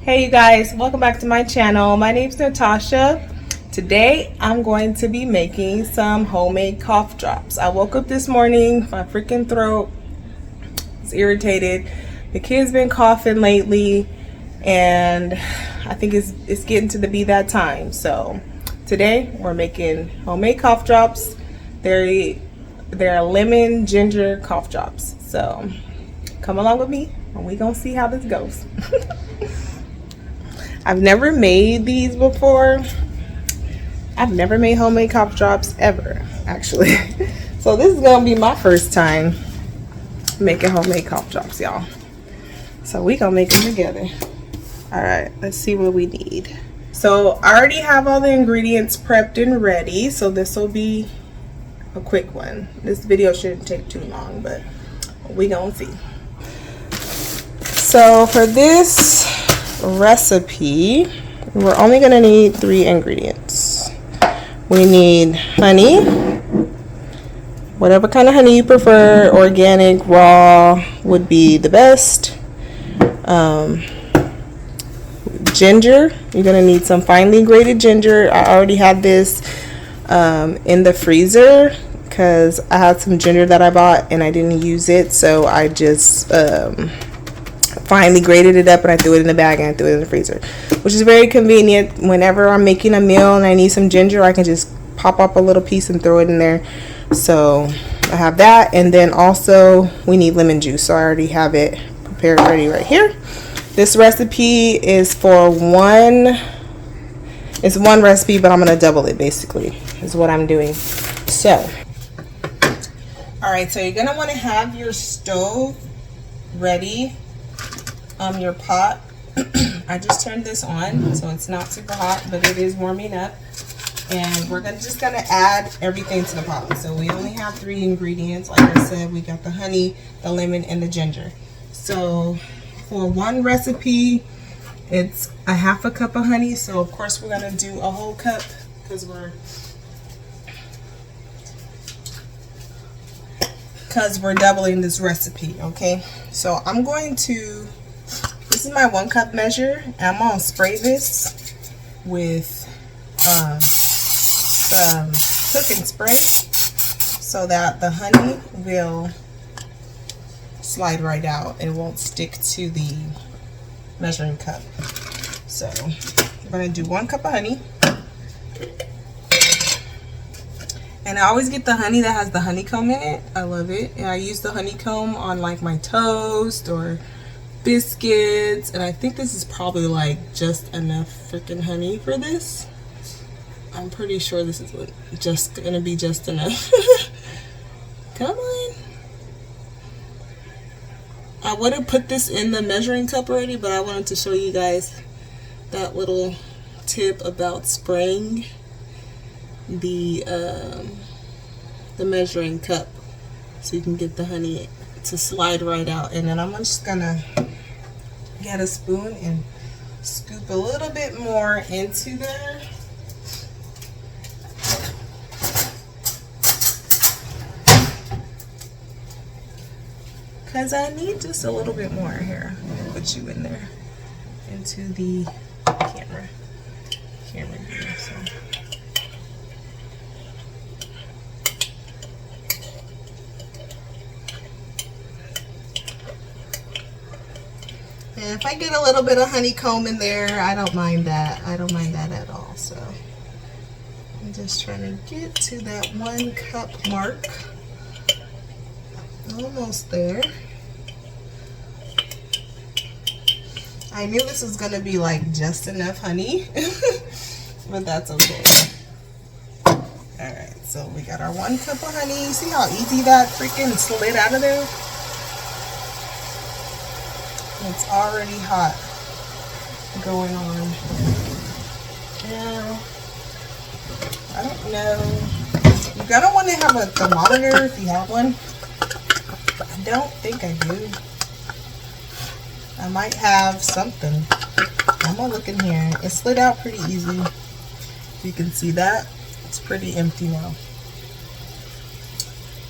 Hey you guys, welcome back to my channel. My name's Natasha. Today I'm going to be making some homemade cough drops. I woke up this morning, my freaking throat is irritated. The kid's been coughing lately and I think it's getting to be that time. So today we're making homemade cough drops. They're lemon ginger cough drops. So come along with me and we gonna see how this goes. I've never made these before. I've never made homemade cough drops ever, actually. So this is gonna be my first time making homemade cough drops, y'all. So we gonna make them together. All right, let's see what we need. So I already have all the ingredients prepped and ready, so this will be a quick one. This video shouldn't take too long, but we gonna see. So for this recipe, we're only going to need 3 ingredients. We need honey, whatever kind of honey you prefer. Organic, raw would be the best. Ginger, you're going to need some finely grated ginger. I already had this in the freezer because I had some ginger that I bought and I didn't use it, so I just finally grated it up and I threw it in the bag and I threw it in the freezer, which is very convenient. Whenever I'm making a meal and I need some ginger, I can just pop up a little piece and throw it in there. So I have that, and then also we need lemon juice, so I already have it prepared ready right here. This recipe is for one recipe, but I'm gonna double it basically is what I'm doing. So all right, so you're gonna want to have your stove ready. Your pot, I just turned this on, so it's not super hot, but it is warming up. And we're just gonna add everything to the pot. So we only have 3 ingredients. Like I said, we got the honey, the lemon, and the ginger. So for one recipe, it's a half a cup of honey. So of course we're gonna do a whole cup because we're doubling this recipe. Okay, so I'm going to. This is my 1 cup measure. I'm gonna spray this with some cooking spray so that the honey will slide right out. It won't stick to the measuring cup. So we're gonna do 1 cup of honey. And I always get the honey that has the honeycomb in it. I love it. And I use the honeycomb on like my toast or biscuits, and I think this is probably like just enough freaking honey for this. I'm pretty sure this is just gonna be just enough. Come on. I would have put this in the measuring cup already, but I wanted to show you guys that little tip about spraying the measuring cup so you can get the honey to slide right out. And then I'm just gonna get a spoon and scoop a little bit more into there. Because I need just a little bit more here. I'm gonna put you in there into the camera view. So. And if I get a little bit of honeycomb in there, I don't mind that. I don't mind that at all. So I'm just trying to get to that 1 cup mark. Almost there. I knew this was going to be like just enough honey, but that's okay. Alright, so we got our 1 cup of honey. See how easy that freaking slid out of there? It's already hot going on. Now, I don't know. You're gonna want to have a thermometer if you have one. I don't think I do. I might have something. I'm gonna look in here. It slid out pretty easy. You can see that. It's pretty empty now.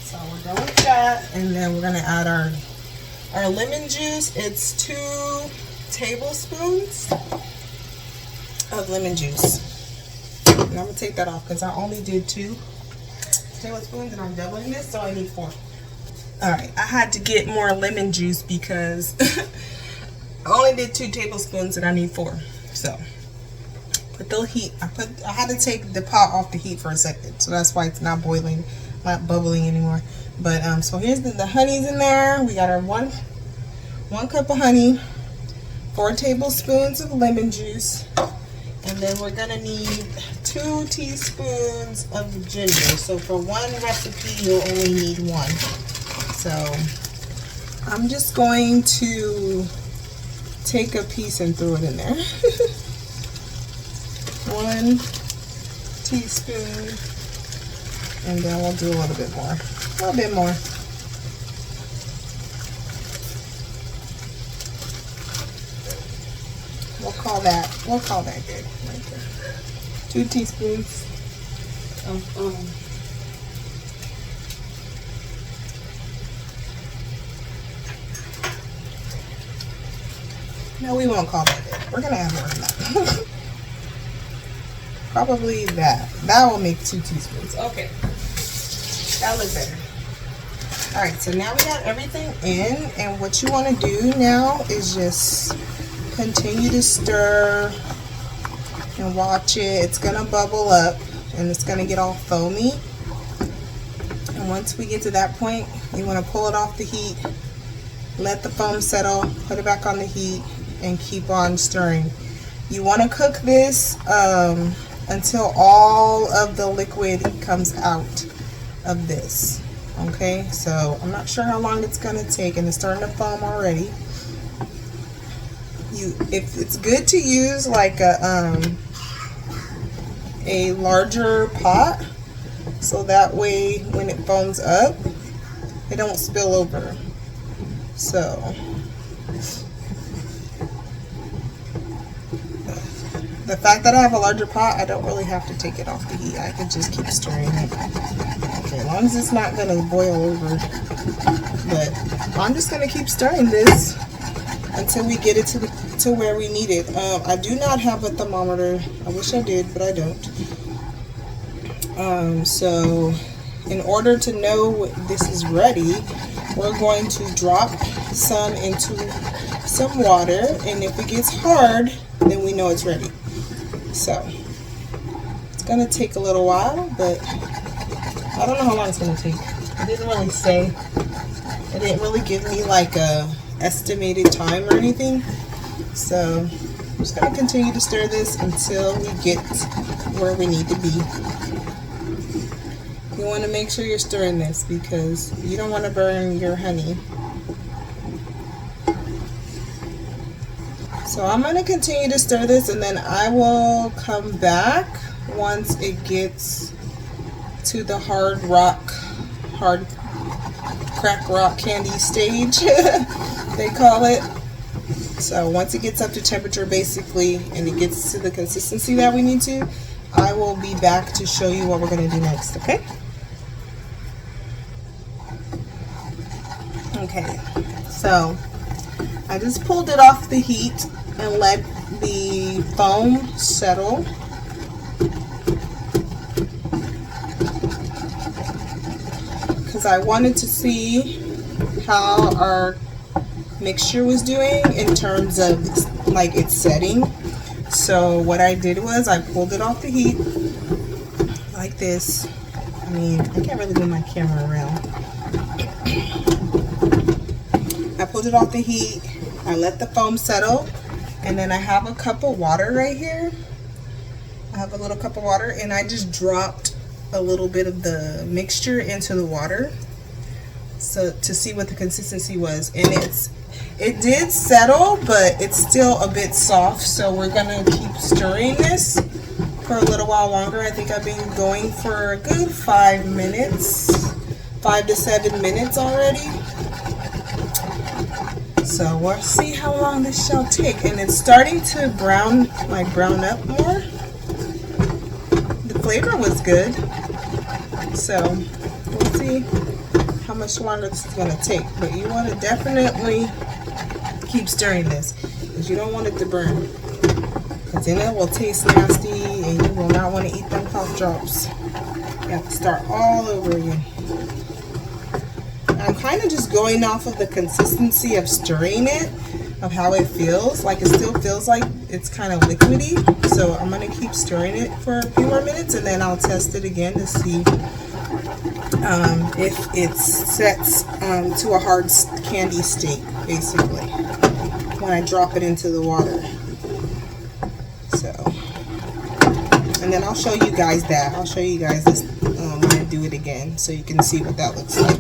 So we're going with that, and then we're gonna add our lemon juice. It's 2 tablespoons of lemon juice. And I'm going to take that off because I only did 2 tablespoons and I'm doubling this, so I need 4. Alright, I had to get more lemon juice because I only did 2 tablespoons and I need 4. So, put the heat, I had to take the pot off the heat for a second, so that's why it's not boiling, not bubbling anymore. But, so here's the honey's in there. We got our one cup of honey, 4 tablespoons of lemon juice, and then we're gonna need 2 teaspoons of ginger. So for one recipe, you'll only need 1. So I'm just going to take a piece and throw it in there. 1 teaspoon, and then we'll do a little bit more. A little bit more. We'll call that good right there. 2 teaspoons of no, we won't call that good. We're gonna add more than that. Probably that. That will make 2 teaspoons. Okay. That looks better. Alright, so now we got everything in, and what you want to do now is just continue to stir and watch it. It's gonna bubble up and it's gonna get all foamy. And once we get to that point, you want to pull it off the heat, let the foam settle, put it back on the heat, and keep on stirring. You want to cook this until all of the liquid comes out of this. Okay, so I'm not sure how long it's gonna take, and it's starting to foam already. If it's good to use like a larger pot, so that way when it foams up, it don't spill over. So the fact that I have a larger pot, I don't really have to take it off the heat. I can just keep stirring it. Okay, as long as it's not gonna boil over. But I'm just gonna keep stirring this until we get it to where we need it. I do not have a thermometer. I wish I did, but I don't. So in order to know this is ready, we're going to drop some into some water, and if it gets hard, then we know it's ready. So it's gonna take a little while, but I don't know how long it's gonna take. It didn't really say. It didn't really give me like a estimated time or anything. So I'm just gonna continue to stir this until we get where we need to be. You want to make sure you're stirring this because you don't want to burn your honey. So I'm going to continue to stir this, and then I will come back once it gets to the hard crack rock candy stage, they call it. So once it gets up to temperature basically, and it gets to the consistency that we need to, I will be back to show you what we're going to do next, okay? Okay, so I just pulled it off the heat and let the foam settle. Because I wanted to see how our mixture was doing in terms of like its setting. So what I did was I pulled it off the heat like this. I mean, I can't really move my camera around. I pulled it off the heat, I let the foam settle, and then I have a cup of water right here. I have a little cup of water, and I just dropped a little bit of the mixture into the water so to see what the consistency was. And it did settle, but it's still a bit soft, so we're gonna keep stirring this for a little while longer. I think I've been going for a good 5 to 7 minutes already. So we'll see how long this shall take. And it's starting to brown up more. The flavor was good. So we'll see how much longer this is going to take. But you want to definitely keep stirring this. Because you don't want it to burn. Because then it will taste nasty and you will not want to eat them cough drops. You have to start all over again. I'm kind of just going off of the consistency of stirring it, of how it feels. Like, it still feels like it's kind of liquidy. So I'm going to keep stirring it for a few more minutes, and then I'll test it again to see if it sets to a hard candy state, basically, when I drop it into the water. So, and then I'll show you guys that. I'll show you guys this when I do it again, so you can see what that looks like.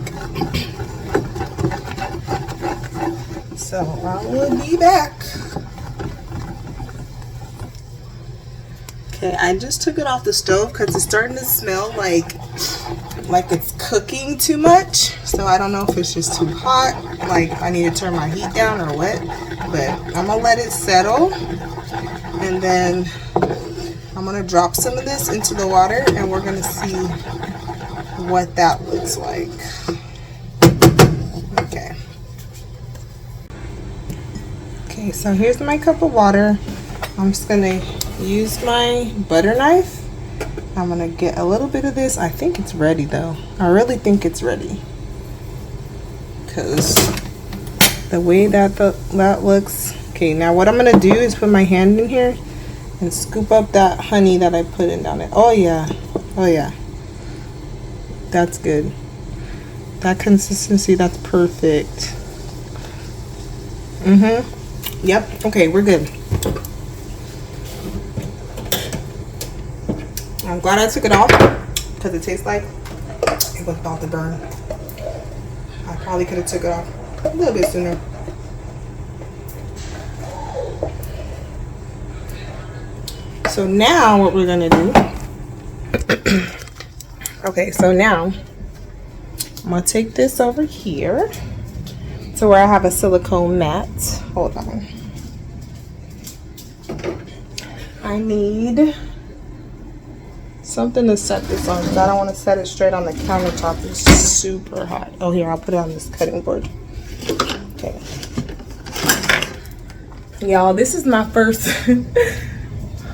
So I will be back. Okay, I just took it off the stove because it's starting to smell like it's cooking too much. So I don't know if it's just too hot, like I need to turn my heat down or what. But I'm gonna let it settle, and then I'm gonna drop some of this into the water, and we're gonna see what that looks like. Okay. Okay, so here's my cup of water. I'm just gonna use my butter knife. I'm gonna get a little bit of this. I think it's ready though. I really think it's ready, because the way that looks. Okay, now what I'm gonna do is put my hand in here and scoop up that honey that I put in down there. Oh yeah, oh yeah, that's good. That consistency, that's perfect. Yep. Okay, we're good. I'm glad I took it off, because it tastes like it was about to burn. I probably could have took it off a little bit sooner. So now what we're gonna do, okay, so now I'm gonna take this over here to where I have a silicone mat. Hold on. I need something to set this on, because I don't want to set it straight on the countertop. It's super hot. Oh, here, I'll put it on this cutting board. Okay. Y'all, this is my first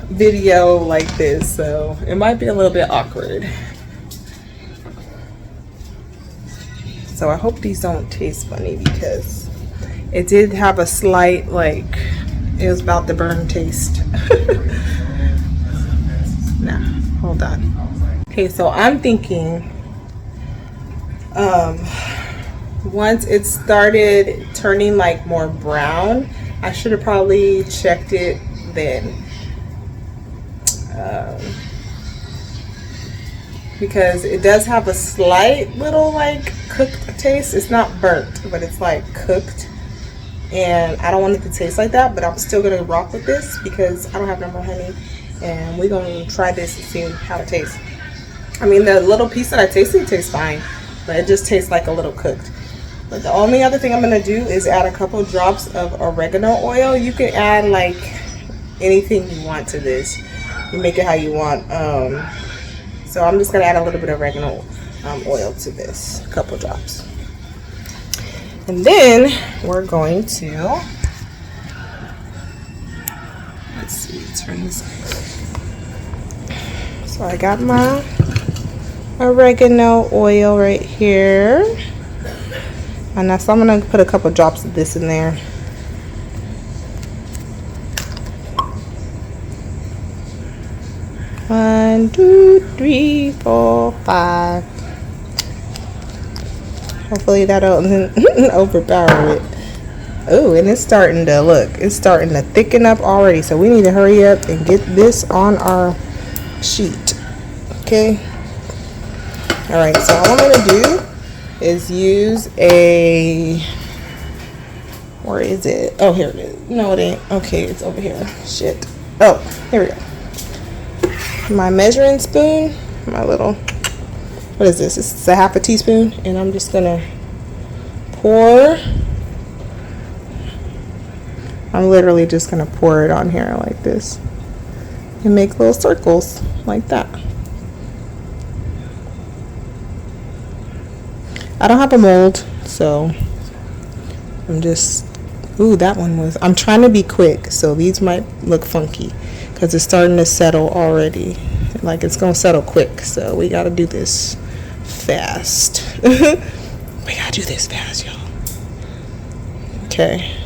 video like this, so it might be a little bit awkward. So I hope these don't taste funny, because it did have a slight, like, it was about to burn taste. Nah, hold on. Okay, so I'm thinking once it started turning like more brown, I should have probably checked it then. Because it does have a slight little like cooked taste. It's not burnt, but it's like cooked, and I don't want it to taste like that, but I'm still gonna rock with this because I don't have no more honey, and we're gonna try this and see how it tastes. I mean, the little piece that I tasted tastes fine, but it just tastes like a little cooked. But the only other thing I'm gonna do is add a couple drops of oregano oil. You can add like anything you want to this. You make it how you want. So I'm just gonna add a little bit of oregano oil to this, a couple drops. And then we're going to, let's see, turn this. So I got my oregano oil right here. And that's, I'm gonna put a couple drops of this in there. One, two, three, four, five. Hopefully that doesn't overpower it. Oh, and it's starting to look. It's starting to thicken up already. So we need to hurry up and get this on our sheet. Okay. All right. So all I'm gonna do is use a. Where is it? Oh, here it is. No, it ain't. Okay, it's over here. Shit. Oh, here we go. My measuring spoon, my little, what is this? It's a half a teaspoon, and I'm just gonna pour. I'm literally just gonna pour it on here like this and make little circles like that. I don't have a mold, so I'm just Ooh, that one was, I'm trying to be quick, so these might look funky because it's starting to settle already. Like it's gonna settle quick, so we gotta do this fast. We gotta do this fast, y'all. Okay.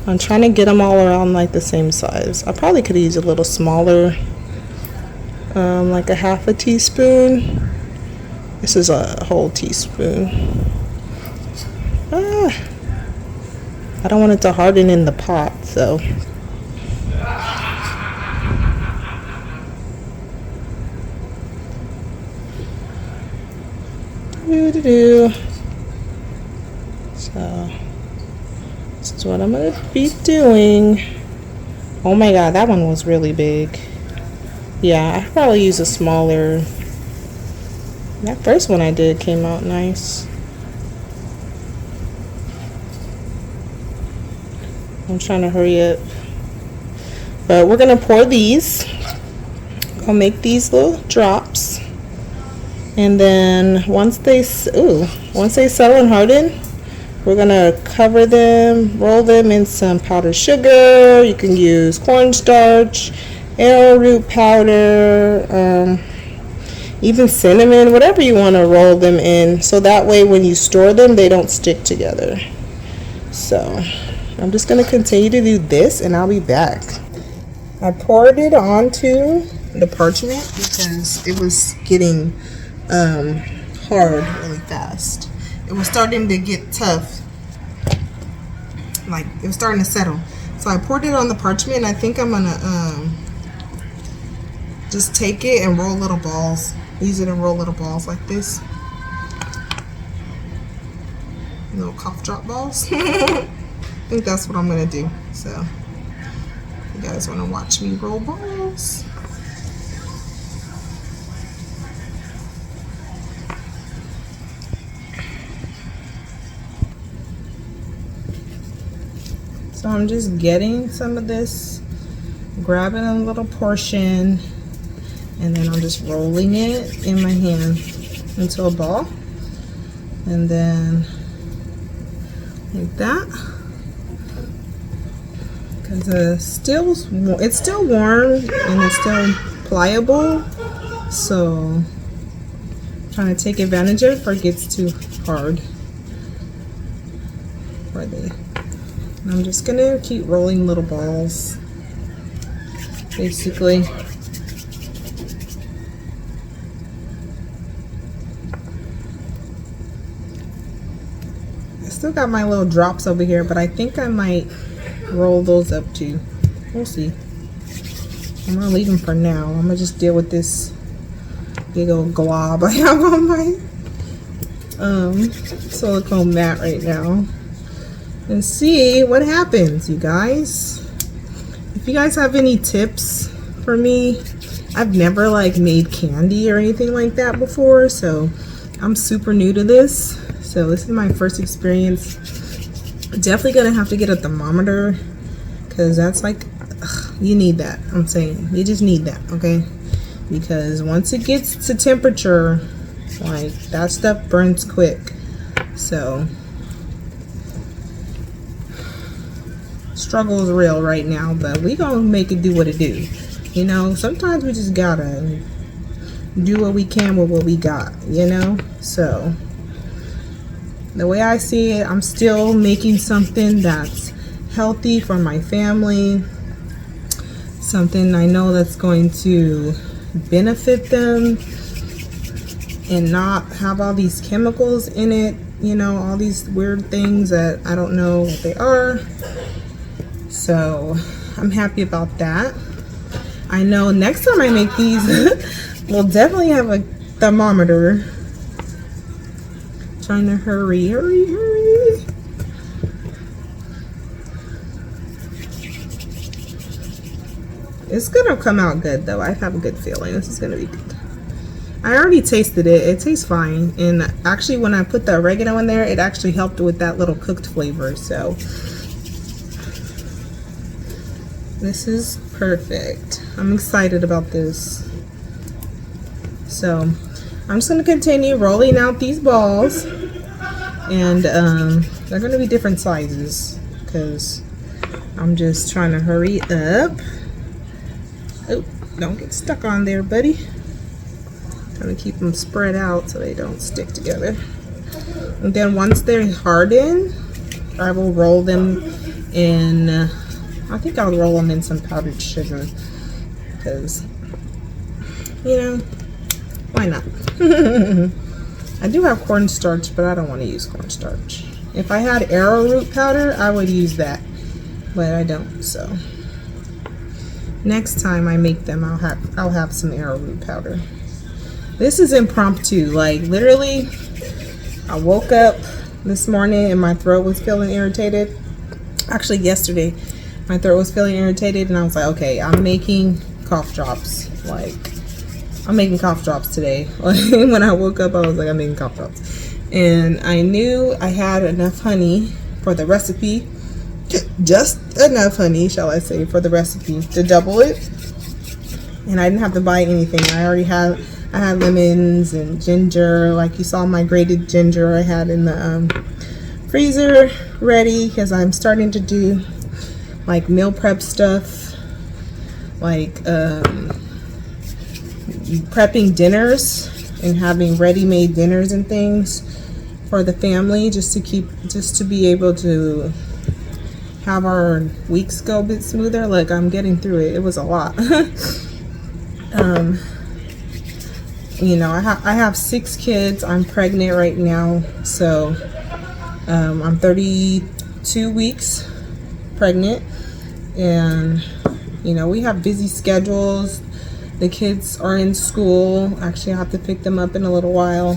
I'm trying to get them all around like the same size. I probably could use a little smaller, like a half a teaspoon. This is a whole teaspoon. I don't want it to harden in the pot, so. So, this is what I'm going to be doing. Oh my god, that one was really big. Yeah, I probably use a smaller. That first one I did came out nice. I'm trying to hurry up. But we're going to pour these. I'll make these little drops. And then once they settle and harden, we're going to cover them, roll them in some powdered sugar. You can use cornstarch, arrowroot powder, even cinnamon, whatever you want to roll them in. So that way when you store them, they don't stick together. So I'm just going to continue to do this and I'll be back. I poured it onto the parchment because it was getting hard really fast. It was starting to get tough. Like it was starting to settle. So I poured it on the parchment and I think I'm going to just take it and roll little balls. Use it and roll little balls like this. Little cough drop balls. I think that's what I'm gonna do. So, you guys wanna watch me roll balls? So I'm just getting some of this, grabbing a little portion, and then I'm just rolling it in my hand into a ball. And then like that. Because it's still warm and it's still pliable, so I'm trying to take advantage of it before it gets too hard. And I'm just gonna keep rolling little balls, basically. I still got my little drops over here, but I think I might roll those up too. We'll see. I'm gonna leave them for now. I'm gonna just deal with this big old glob I have on my silicone mat right now and see what happens, you guys. If you guys have any tips for me, I've never like made candy or anything like that before, so I'm super new to this. So this is my first experience. Definitely gonna have to get a thermometer because that's like, you need that. I'm saying you just need that, okay? Because once it gets to temperature, like that stuff burns quick. So struggle is real right now, but we gonna make it do what it do. You know, sometimes we just gotta do what we can with what we got, you know? So the way I see it, I'm still making something that's healthy for my family, something I know that's going to benefit them and not have all these chemicals in it, you know, all these weird things that I don't know what they are. So I'm happy about that. I know next time I make these, we'll definitely have a thermometer. Trying to hurry. It's gonna come out good though. I have a good feeling this is gonna be good. I already tasted it. It tastes fine. And actually when I put the oregano in there, it actually helped with that little cooked flavor. So this is perfect. I'm excited about this. So I'm just going to continue rolling out these balls, and they're going to be different sizes because I'm just trying to hurry up. Oh, don't get stuck on there, buddy. Trying to keep them spread out so they don't stick together. And then once they're hardened, I will roll them in, I think I'll roll them in some powdered sugar because, you know, why not? I do have cornstarch, but I don't want to use cornstarch. If I had arrowroot powder, I would use that, but I don't. So next time I make them, I'll have some arrowroot powder. This is impromptu. Like literally, I woke up this morning and my throat was feeling irritated. Actually, yesterday, my throat was feeling irritated, and I was like, okay, I'm making cough drops. Like, I'm making cough drops today. When I woke up, I was like, I'm making cough drops. And I knew I had enough honey for the recipe. Just enough honey, shall I say, for the recipe to double it. And I didn't have to buy anything. I had lemons and ginger. Like you saw my grated ginger I had in the freezer ready, because I'm starting to do like meal prep stuff, like prepping dinners and having ready-made dinners and things for the family, just to be able to have our weeks go a bit smoother. Like, I'm getting through it. It was a lot. You know, I have 6 kids. I'm pregnant right now, so I'm 32 weeks pregnant, and you know, we have busy schedules. The kids are in school. Actually, I have to pick them up in a little while.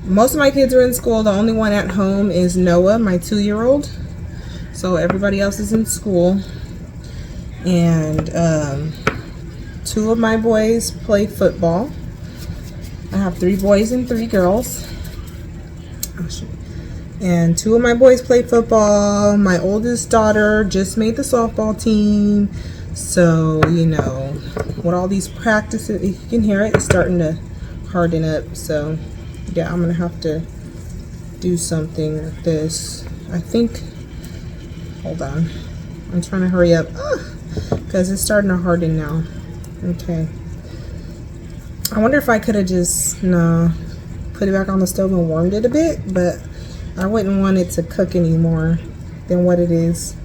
Most of my kids are in school. The only one at home is Noah, my 2-year-old. So everybody else is in school. And 2 of my boys play football. I have 3 boys and 3 girls. And 2 of my boys play football. My oldest daughter just made the softball team. So, you know, with all these practices, you can hear it, it's starting to harden up. So, yeah, I'm going to have to do something with this. I think, hold on. I'm trying to hurry up because it's starting to harden now. Okay. I wonder if I could have just put it back on the stove and warmed it a bit, but I wouldn't want it to cook any more than what it is.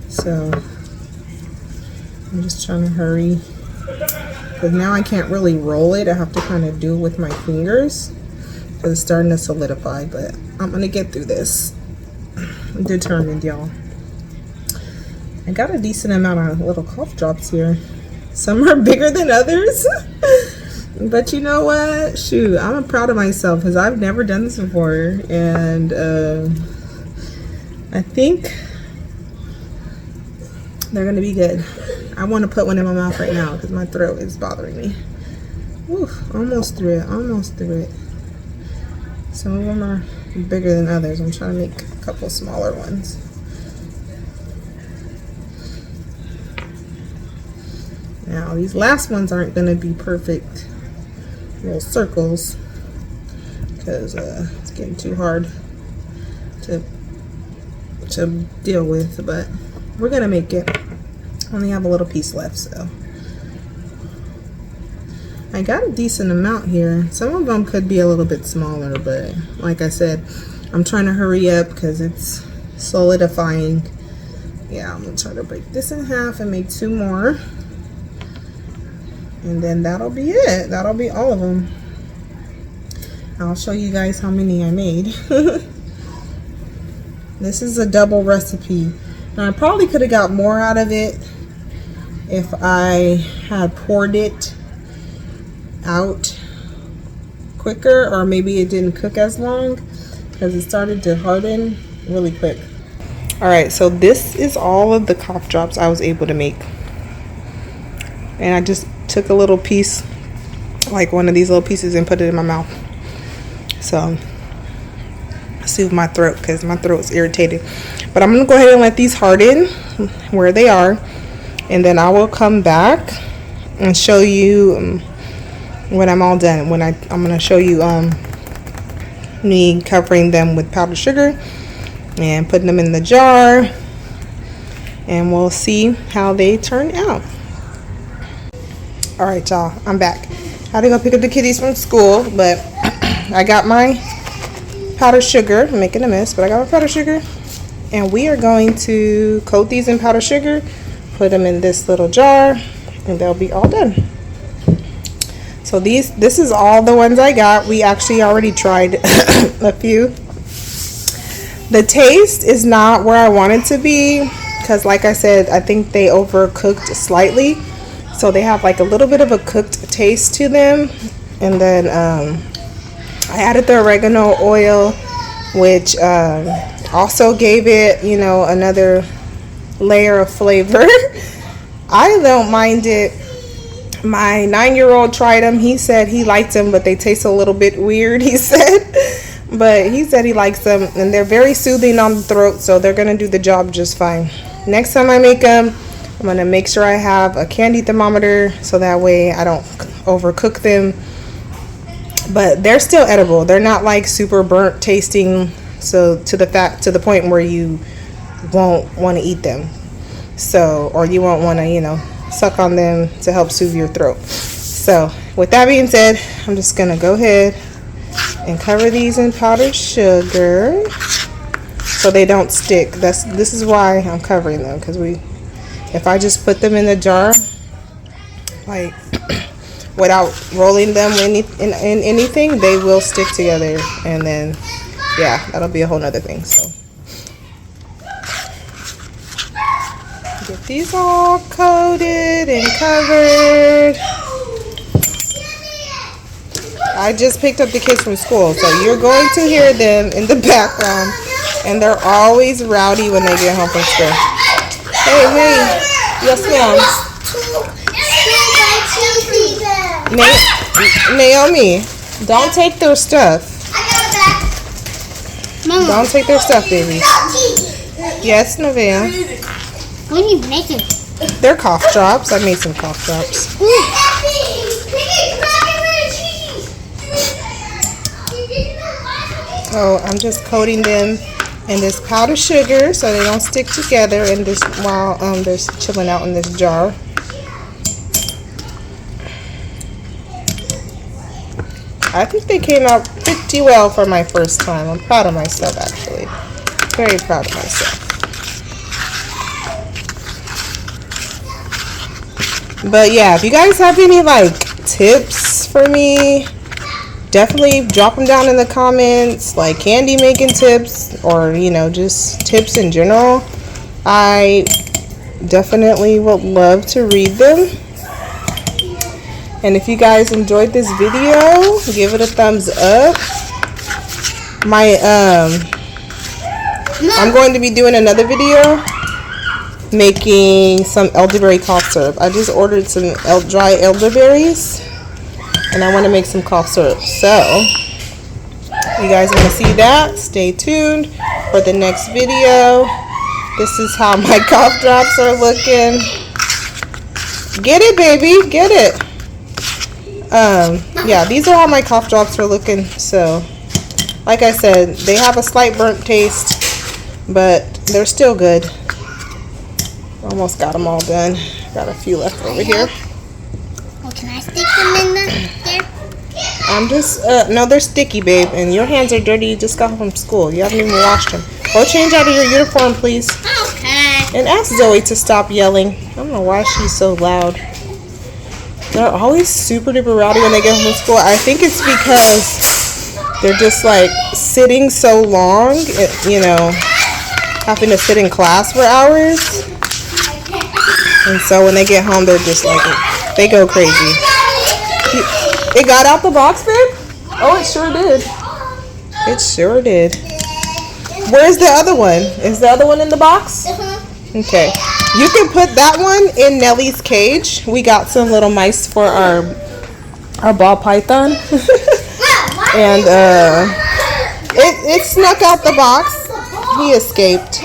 So I'm just trying to hurry, because now I can't really roll it. I have to kind of do it with my fingers because it's starting to solidify, but I'm gonna get through this. I'm determined, y'all. I got a decent amount of little cough drops here. Some are bigger than others. But you know what? Shoot, I'm proud of myself because I've never done this before. And I think they're going to be good. I want to put one in my mouth right now because my throat is bothering me. Whew, almost through it. Almost through it. Some of them are bigger than others. I'm trying to make a couple smaller ones. Now, these last ones aren't going to be perfect little circles because it's getting too hard to deal with, but we're going to make it. I only have a little piece left, so I got a decent amount here. Some of them could be a little bit smaller, but like I said, I'm trying to hurry up because it's solidifying. Yeah, I'm going to try to break this in half and make 2 more. And then that'll be it. That'll be all of them. I'll show you guys how many I made. This is a double recipe. Now I probably could have got more out of it if I had poured it out quicker, or maybe it didn't cook as long because it started to harden really quick. Alright, so this is all of the cough drops I was able to make. And I just took a little piece, like one of these little pieces, and put it in my mouth. So soothe my throat because my throat is irritated. But I'm gonna go ahead and let these harden where they are, and then I will come back and show you when I'm all done. When I'm gonna show you me covering them with powdered sugar and putting them in the jar, and we'll see how they turn out. All right, y'all, I'm back. I had to go pick up the kiddies from school, but I got my powdered sugar. I'm making a mess, but I got my powdered sugar, and we are going to coat these in powdered sugar, put them in this little jar, and they'll be all done. So this is all the ones I got. We actually already tried a few. The taste is not where I want it to be, because like I said, I think they overcooked slightly. So they have like a little bit of a cooked taste to them. And then I added the oregano oil, which also gave it, you know, another layer of flavor. I don't mind it. My 9-year-old tried them. He said he liked them, but they taste a little bit weird, he said. But he said he likes them, and they're very soothing on the throat, so they're going to do the job just fine. Next time I make them, I'm going to make sure I have a candy thermometer so that way I don't overcook them. But they're still edible. They're not like super burnt tasting, so to the point where you won't want to eat them. So, or you won't want to, you know, suck on them to help soothe your throat. So, with that being said, I'm just going to go ahead and cover these in powdered sugar so they don't stick. This is why I'm covering them, because if I just put them in the jar, like without rolling them in anything, they will stick together, and then yeah, that'll be a whole nother thing. So get these all coated and covered. I just picked up the kids from school, so you're going to hear them in the background, and they're always rowdy when they get home from school. Hey, yes ma'am. Naomi, don't take their stuff. Mama. Don't take their stuff, baby. Yes, Nevaeh. What are you making? They're cough drops. I made some cough drops. So I'm just coating them in this powdered sugar so they don't stick together in this while they're chilling out in this jar. I think they came out pretty well for my first time. I'm proud of myself, actually. Very proud of myself. But yeah, if you guys have any like tips for me, definitely drop them down in the comments, like candy making tips, or you know, just tips in general. I definitely would love to read them. And if you guys enjoyed this video, give it a thumbs up. I'm going to be doing another video making some elderberry cough syrup. I just ordered some dry elderberries, and I want to make some cough syrup. So, you guys want to see that? Stay tuned for the next video. This is how my cough drops are looking. Get it, baby, get it. Yeah, these are how my cough drops are looking. So, like I said, they have a slight burnt taste, but they're still good. Almost got them all done. Got a few left over here. Well, can I stick them in there? I'm just, no, they're sticky, babe, and your hands are dirty. You just got home from school. You haven't even washed them. Go change out of your uniform, please. Okay. And ask Zoe to stop yelling. I don't know why she's so loud. They're always super duper rowdy when they get home from school. I think it's because they're just like sitting so long, you know, having to sit in class for hours. And so when they get home, they're just like, they go crazy. It got out the box, babe? Oh, it sure did. It sure did. Where's the other one? Is the other one in the box? Okay. You can put that one in Nellie's cage. We got some little mice for our ball python. And it snuck out the box. He escaped.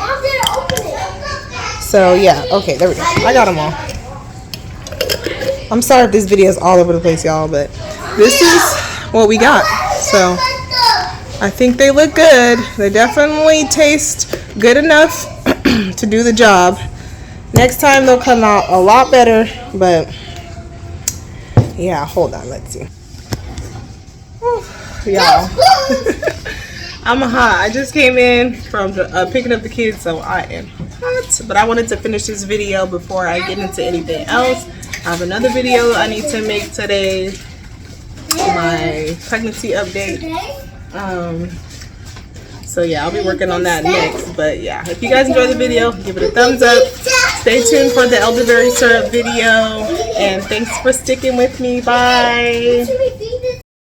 So yeah, okay, there we go. I got them all. I'm sorry if this video is all over the place, y'all, but this is what we got. So I think they look good. They definitely taste good enough to do the job. Next time they'll come out a lot better, but yeah, hold on, let's see. Y'all, I'm hot. I just came in from picking up the kids, so I am hot. But I wanted to finish this video before I get into anything else. I have another video I need to make today, my pregnancy update. So yeah, I'll be working on that next. But yeah, if you guys enjoyed the video, give it a thumbs up. Stay tuned for the elderberry syrup video, and thanks for sticking with me. Bye.